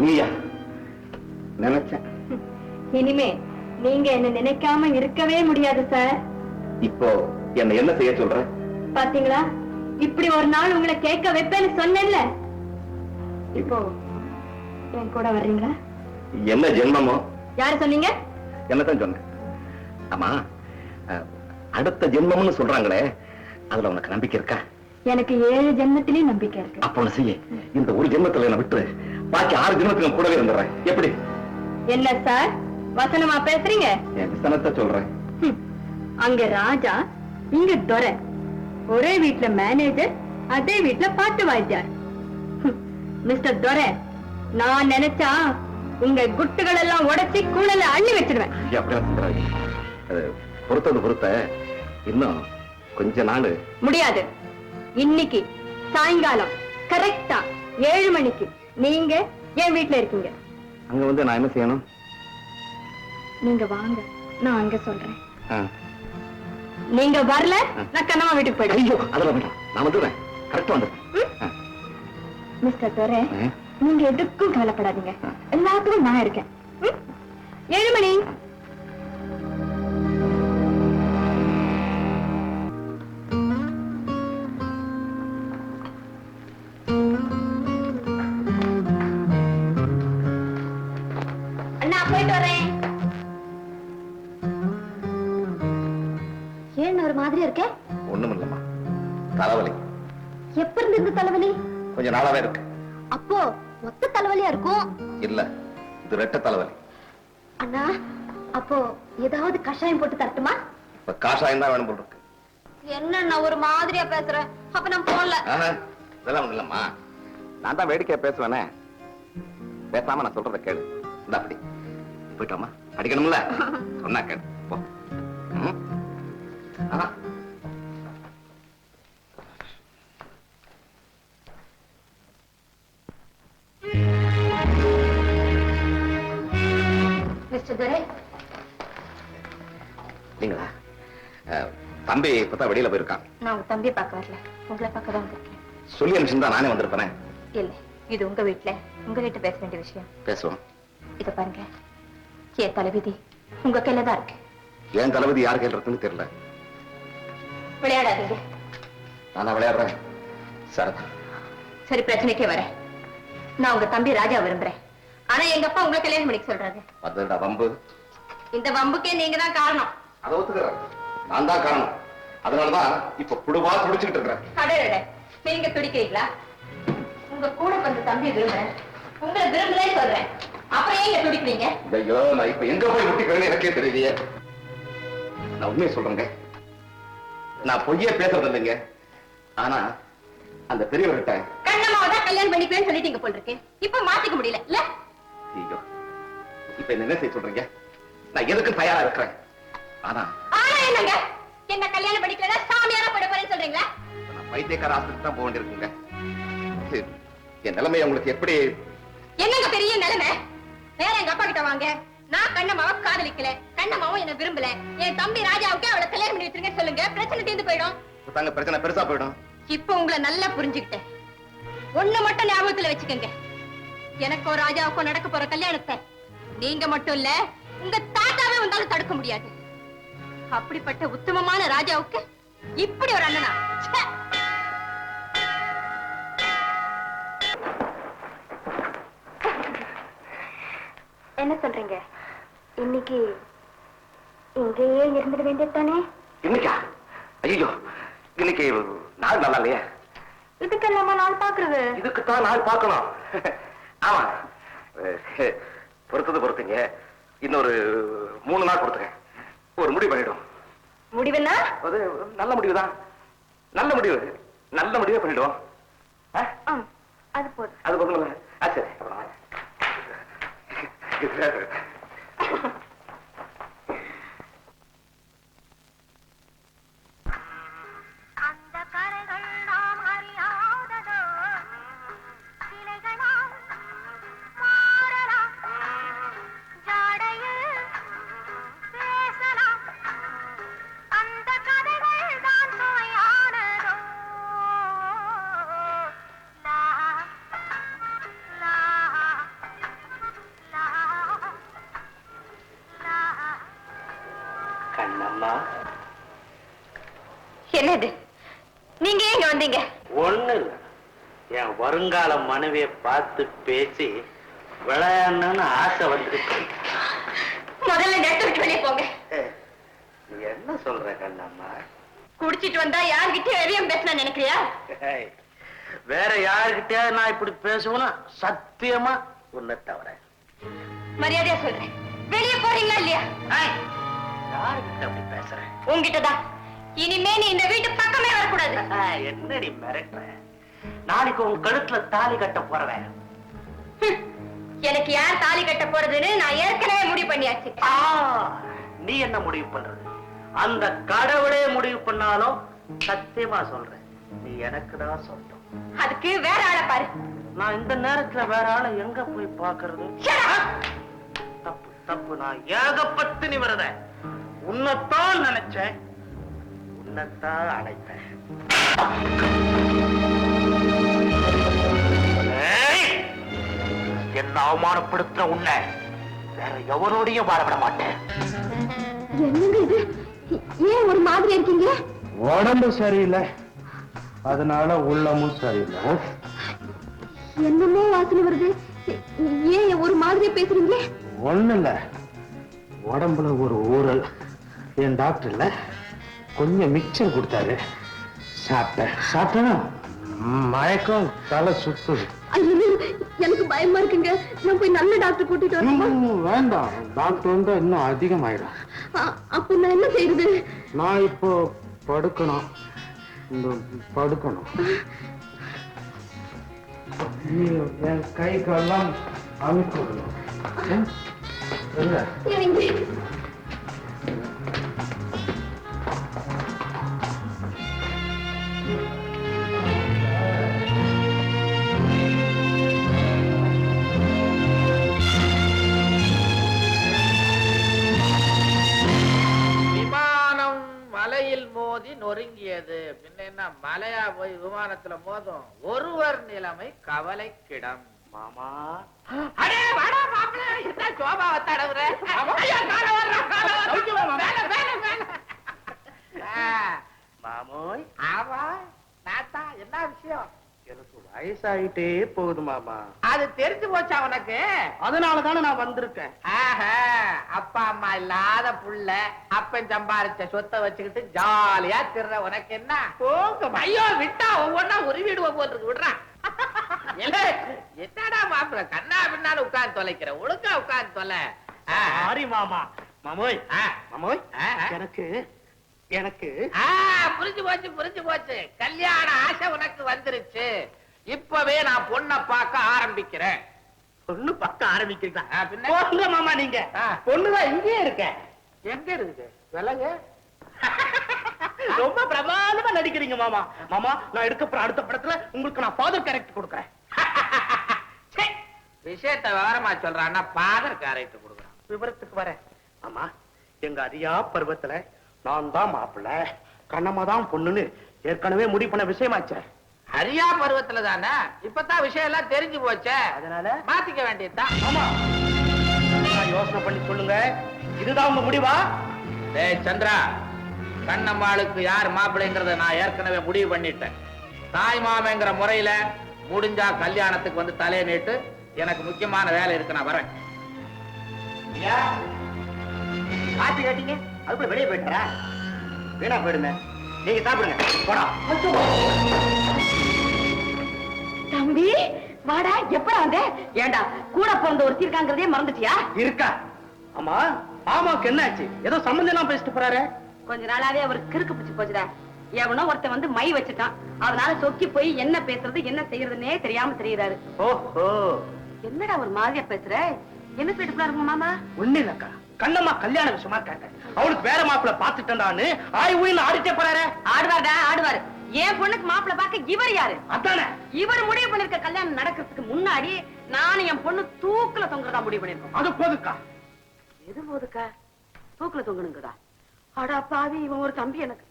நீயா? நினைச்சேன். இனிமே நீங்க என்ன நினைக்காம இருக்கவே முடியாது சார். இப்போ என்ன செய்ய சொல்ற? பாத்தீங்களா, இப்படி ஒரு நாள் உங்களை கேட்க வைப்பேன்னு சொன்னேன்ல. இப்போ என் கூட வர்றீங்களா? என்ன ஜென்மமோ? யாரு சொன்னீங்க? என்னதான் சொன்னேன். ஆமா, அடுத்த ஜென்மம்னு சொல்றாங்களே, அதுல உனக்கு நம்பிக்கை இருக்கா? எனக்கு 7 ஜென்மத்திலேயும் நம்பிக்கை இருக்கு. அப்ப ஒண்ணு செய்ய, இந்த ஒரு ஜென்மத்துல என்ன விட்டு பாக்கி 6 ஜென்மத்துல கூடவே இருந்துடுறேன். எப்படி? என்ன சார் வசனமா பேசுறீங்க? என் விசனத்தை சொல்றேன். அங்க ராஜா, இங்க துரை. ஒரே வீட்டுல மேனேஜர், அதே வீட்டுல பாட்டு வாய்ச்சார். மிஸ்டர் துரை, நான் நினைச்சா உங்க குட்டுகள் எல்லாம் உடைச்சி கூடல அள்ளி வச்சிருவேன். பொறுத்தது பொறுத்த இன்னும் கொஞ்ச நாள் முடியாது. இன்னைக்கு சாயங்காலம் கரெக்டா 7 மணிக்கு நீங்க என் வீட்டுல இருக்கீங்க. அங்க வந்து நான் என்ன செய்யணும்? நீங்க வாங்க, நான் அங்க சொல்றேன். நீங்க வரல, நான் கண்ணம்மா வீட்டுக்கு போயிடுவேன். ஐயோ, அதெல்லாம் வேண்டாம், நான் வந்துடுறேன். கரெக்டா வந்துடுறேன். மிஸ்டர் துரை, நீங்க எதுக்கும் கவலைப்படாதீங்க, எல்லாத்துக்கும் நான் இருக்கேன். 7 மணி. அண்ணா போயிட்டு வரேன். ஏன் ஒரு மாதிரி இருக்கே? ஒண்ணும் இல்லம்மா, தலைவலி. எப்ப இருந்து இந்த தலைவலி? கொஞ்ச நாளாவே இருக்கு. அப்போ மொத்த தலைவலியா இருக்கும்? இல்ல, இது ரெட்ட தலைவலி. அண்ணா, அப்போ ஏதாவது கஷாயம் போட்டு தரட்டுமா? இப்ப காஷாயம் தான் வேணும் போல இருக்கு. என்ன ஒரு மாதிரியா பேசுற? அப்ப நான் போன்ல. இதெல்லாம் ஒண்ணு இல்லம்மா, நான் தான் வேடிக்கையா பேசுவேனே. பேசாம நான் சொல்றத கேளு. இந்த அப்படி போயிட்டோமா, அடிக்கணும்ல, சொன்னா கேளு. போ. மிஸ்டர் துரை. நீங்களா? தம்பி இப்பதான் வெளியில போயிருக்கான். நான் உங்க தம்பியை பார்க்க வரல, உங்களை பார்க்க தான் வந்திருக்கேன். சொல்லி அனுப்பிச்சிருந்தா நானே வந்திருப்பேன். இல்ல, இது உங்க வீட்டுல உங்ககிட்ட பேச வேண்டிய விஷயம். பேசுவோம். இத பாருங்க, என் தலைவிதி உங்க கையில தான் இருக்கு. என் தலைவிதி யார் கையில இருக்குன்னு தெரியல. விளையாடாதீங்க. நான் விளையாடுறேன். சரி, பிரச்சனைக்கே வரேன். நான் உங்க தம்பி ராஜா விரும்புறேன். ஆனா எங்க அப்பா உங்களை கல்யாணம் பண்ணிக்க சொல்றாரு. அதுடா வம்பு. இந்த வம்புக்கே நீங்க தான் காரணம். அதை ஒத்துக்கிறேன், நான் தான் காரணம். அதனாலதான் இப்ப குடுவா துடிச்சுக்கிட்டு இருக்கிறேன். நீங்க துடிக்கிறீங்களா? உங்க கூட வந்து தம்பி விரும்புறேன், உங்களை விரும்புறேன்னு சொல்றேன். அப்புறம் ஏங்க துடிக்கிறீங்க? ஐயோ, நான் இப்ப எங்க போய் முட்டிக்கிறேன்னு எனக்கே தெரியலையே. நான் உண்மையை சொல்றேங்க, நான் பொய்யே பேசுறது இல்லைங்க. ஆனா அந்த பெரியவர்கிட்ட கண்ணம்மாவை தான் கல்யாணம் பண்ணிக்குவேன்னு சொல்லிட்டீங்க போல் இருக்கு. இப்ப மாத்திக்க முடியல இல்ல? ஐயோ, இப்ப என்ன செய்ய சொல்றீங்க? நான் எதுக்கும் தயாரா இருக்கிறேன். ஆனா என்னங்க, என்ன கல்யாணம் பண்ணிக்கலன்னா சாமியாரா போட போறேன்னு சொல்றீங்களா? நான் பைத்தியக்கார ஆஸ்பத்திரி தான் போக வேண்டியிருக்குங்க. என் நிலைமை உங்களுக்கு எப்படி? என்னங்க பெரிய நிலைமை? வேற எங்க அப்பா கிட்ட வாங்க. நான் கண்ணம்மாவை காதலிக்கல, கண்ணம்மாவும் என்ன விரும்பல. என் தம்பி ராஜாவுக்கு அவளை கல்யாணம் பண்ணி வச்சிருங்க சொல்லுங்க, பிரச்சனை தீர்ந்து போயிடும். தாங்க, பிரச்சனை பெருசா போயிடும். இப்ப உங்களை நல்லா புரிஞ்சுக்கிட்டேன். ஒண்ணு மட்டும் ஞாபகத்துல வச்சுக்கோங்க, எனக்கும் ராஜாவுக்கும் நடக்க போற கல்யாணத்தை நீங்க மட்டும் இல்ல, உங்க தாத்தாவே வந்தாலும் தடுக்க முடியாது. அப்படிப்பட்ட உத்தமமான ராஜாவுக்கு இப்படி ஒரு அண்ணனா? என்ன சொல்றீங்க? இன்னைக்கு இங்கேயே இருந்துட வேண்டியதானே? இன்னைக்கா? ஐயோ, இன்னைக்கு நாள் நல்லா இல்லையா? இதுக்கெல்லாமா நாள் பாக்குறது? இதுக்குத்தான் நாள் பார்க்கணும். ஆமா, பொறுத்தீங்க. இன்னொரு 3 நாள் கொடுத்துங்க, ஒரு முடிவு பண்ணிடும். முடிவுன்னா? அது நல்ல முடிவுதான். நல்ல முடிவே பண்ணிடுவோம். அது போதும். அது போதும். சரி. இங்க வந்தீங்க? ஒண்ணு இல்ல, என் வருங்கால மனைவியை பார்த்து பேசி விளையாடணும்னு ஆசை வந்துருக்கு. முதல்ல நெட்டு விட்டு வெளியே போங்க. நீ என்ன சொல்ற கண்ணம்மா? குடிச்சிட்டு வந்தா யார்கிட்டயும் எதையும் பேசணும் நினைக்கிறியா? வேற யாருக்கிட்டயாவது நான் இப்படி பேசுவேனா? சத்தியமா உன்னை தவிர. மரியாதையா சொல்றேன், வெளியே போறீங்களா இல்லையா? யாருக்கிட்ட அப்படி பேசுறேன்? உங்ககிட்டதான். இனிமே நீ இந்த வீட்டு பக்கமே வரக்கூடாது. என்னடி மிரட்டுற? நாளைக்கு உன் கழுத்துல தாலி கட்ட போறவன். எனக்கு யார் தாலி கட்ட போறதுன்னு நான் ஏற்கனவே முடிவு பண்ணியாச்சு. நீ என்ன முடிவு பண்றது? அந்த கடவுளே முடிவு பண்ணாலும் சத்தியமா சொல்றேன், நீ எனக்கு தான் சொந்தம். அதுக்கு வேற ஆளை பாரு. நான் இந்த நேரத்துல வேற ஆளை எங்க போய் பாக்குறது? தப்பு தப்பு, நான் ஏகப்பட்டு நிமிரத. உன்னைத்தான் நினைச்சேன், உன்னைத்தான் அழைப்பேன். என்ன அவமானப்படுத்த உன்னை வேற எவரோடையும் வாழவிட மாட்டேன். என்னங்க இது? ஏன் ஒரு மாதிரி இருக்கீங்க? உடம்பு சரியில்லை, அதனால உள்ளமும் சரியில்லை. என்னமோ வாசனை வருது. ஏன் ஒரு மாதிரி பேசுறீங்க? ஒண்ணு இல்ல, உடம்புல ஒரு ஊரல். என் டாக்டர் இல்ல கொஞ்சம் மிக்சர் கொடுத்தாரு, சாப்பிட்டேன். மயக்கம், தலை சுத்துது. எனக்கு பயமா இருக்குங்க. நான் போய் நல்ல டாக்டர் கூட்டிட்டு வரேன். வேண்டாம், டாக்டர் வந்து இன்னும் அதிகமாயிடும். அப்ப நான் என்ன செய்யறது? நான் இப்போ படுக்கணும். நீ என் கை கால்லாம் அமுக்கி விடணும். விமானம் மலையில் மோதி நொறுங்கியது. பின்ன என்ன, மலையா போய் விமானத்துல மோதும்? ஒருவர் நிலைமை கவலைக்கிடம். மாமா, அடே வாடா மாப்பிள, என்ன சோபாவை தடவுற? ஐயா, கால வர்றா, கால வர்றா. மேல. மாமோய். ஆமா, நாத்தா, என்ன விஷயம்? எனக்கு வயசாயிட்டே போகுது மாமா. அது தெரிஞ்சு போச்சா உனக்கு? அதனாலதானே நான் வந்திருக்கேன். ஆஹா, அப்பா அம்மா இல்லாத புள்ள, அப்பன் சம்பாரிச்ச சொத்தை வச்சுக்கிட்டு ஜாலியா திர்ற உனக்கு என்ன? போங்க, ஐயோ விட்டா ஒவ்வொன்னா உருவிடுவோம் போல் இருக்கு, விடுறான். என்னடா மாப்பிள கண்ணா பின்னால உட்கார்ந்து தொலைக்கிற? ஒழுங்கா உட்கார்ந்து தொலை. சாரி மாமா. மாமோய், மாமோய், எனக்கு புரிஞ்சு போச்சு. கல்யாண ஆசை உனக்கு வந்துருச்சு. இப்பவே நான் பொண்ணை பார்க்க ஆரம்பிக்கிறேன். பொண்ணு பார்க்க ஆரம்பிக்கிறீங்களா? பின்ன போங்க மாமா, நீங்க பொண்ணுதான் இங்கே இருக்க. எங்க இருக்குது விலங்கு? ரொம்ப பிரமாதமா நடிக்கிறீங்க மாமா. மாமா, நான் எடுக்க போற அடுத்த படத்துல உங்களுக்கு நான் ஃபாதர் கேரக்டர் கொடுக்குறேன். விஷயத்தை விவரமா சொல்றான்னா ஃபாதர் கேரக்டர் கொடுக்குறான். விவரத்துக்கு வரேன். ஆமா, எங்க அரியா பருவத்துல நான் தான் மாப்பிள்ள, கண்ணம்மா தான் பொண்ணுன்னு ஏற்கனவே முடிவு பண்ண விஷயமாச்சே. ஹரியா பருவத்துல தானே? இப்பதான் விஷயம் எல்லாம் தெரிஞ்சு போச்சே, அதனால மாத்திக்க வேண்டியதுதான். ஆமா, யோசனை பண்ணி சொல்லுங்க, இதுதான் உங்க முடிவா? டேய் சந்திரா, கண்ணம்மாளுக்கு யார் மாப்பிள்ளைங்கிறத நான் ஏற்கனவே முடிவு பண்ணிட்டேன். தாய் மாமங்கிற முறையில முடிஞ்சா கல்யாணத்துக்கு வந்து தலையை நீட்டு. எனக்கு முக்கியமான வேலை இருக்கு, நான் வரேன். காத்து கேட்டீங்க, அதுக்குள்ள வெளியே போயிட்டாரா? வீணா போயிடுங்க, நீங்க சாப்பிடுங்க. போடா தம்பி, வாடா. எப்படா வந்த? ஏண்டா கூட பிறந்த ஒருத்தி இருக்காங்கிறதே மறந்துட்டியா? இருக்கா? ஆமா, ஆமாக்கு என்னாச்சு? ஏதோ சம்பந்தம் எல்லாம் பேசிட்டு போறாரு. கொஞ்ச நாளாவே அவருக்கு கிறுக்கு பிடிச்சு போச்சுடா. எவனோ ஒருத்தன் வந்து மை வச்சுட்டான். அதனால சொக்கி போய் என்ன பேசுறது என்ன செய்யறதுன்னே தெரியாம தெரியுறாரு. ஓஹோ, என்னடா ஒரு மாதிரியா பேசுற? என்ன பேட்டுக்குள்ள இருக்க மாமா? ஒண்ணு இல்லக்கா, கண்ணம்மா கல்யாண விஷயமா கேட்டேன். அவளுக்கு வேற மாப்பிள்ள பாத்துட்டான்னு ஆய் ஊயில ஆடிட்டே போறாரு. ஆடுவாருடா, ஆடுவாரு. என் பொண்ணுக்கு மாப்பிள்ள பார்க்க இவர் யாரு? அதானே இவர் முடிவு பண்ணிருக்க. கல்யாணம் நடக்கிறதுக்கு முன்னாடி நானும் என் பொண்ணு தூக்குல தொங்குறதா முடிவு பண்ணிருக்கோம். அது போதுக்கா. எது போதுக்கா? தூக்குல தொங்கணுங்கடா? அடா பாவி, இவன் ஒரு தம்பி எனக்கு.